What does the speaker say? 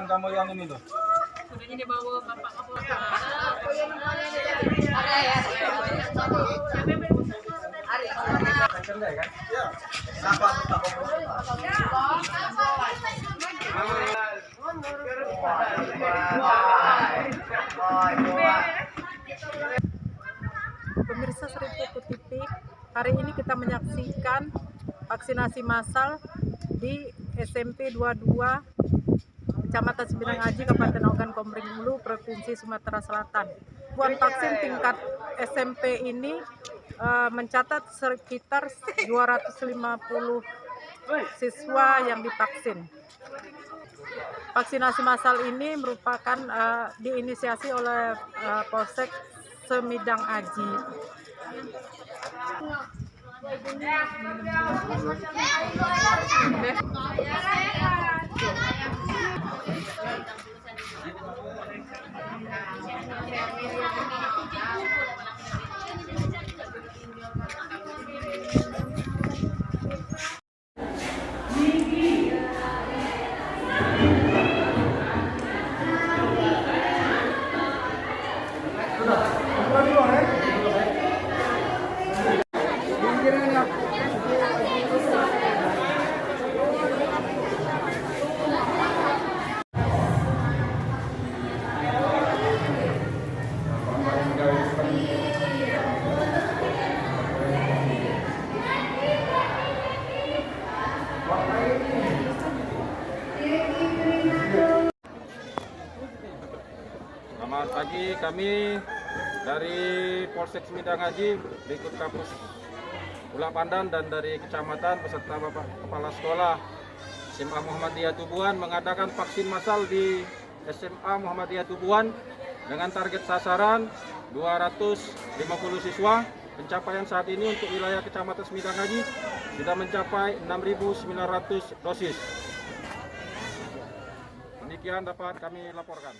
teman kamu yang ini tuh? Sudahnya dibawa Bapak Kapolres. Pemirsa Seribu TV, hari ini kita menyaksikan vaksinasi massal di SMP 22 Kecamatan Sembilan Aji, Kabupaten Ogan Komering Ulu, Provinsi Sumatera Selatan. Buat vaksin tingkat SMP ini mencatat sekitar 250 siswa yang divaksin. Vaksinasi massal ini merupakan diinisiasi oleh Polsek Semidang Aji. Selamat pagi, kami dari Polsek Semidang Aji berikut Kapus Ula Pandan dan dari kecamatan beserta Bapak Kepala Sekolah SMA Muhammadiyah Tubuhan mengadakan vaksin massal di SMA Muhammadiyah Tubuhan dengan target sasaran 250 siswa. Pencapaian saat ini untuk wilayah Kecamatan Semidang Aji sudah mencapai 6.900 dosis. Demikian dapat kami laporkan.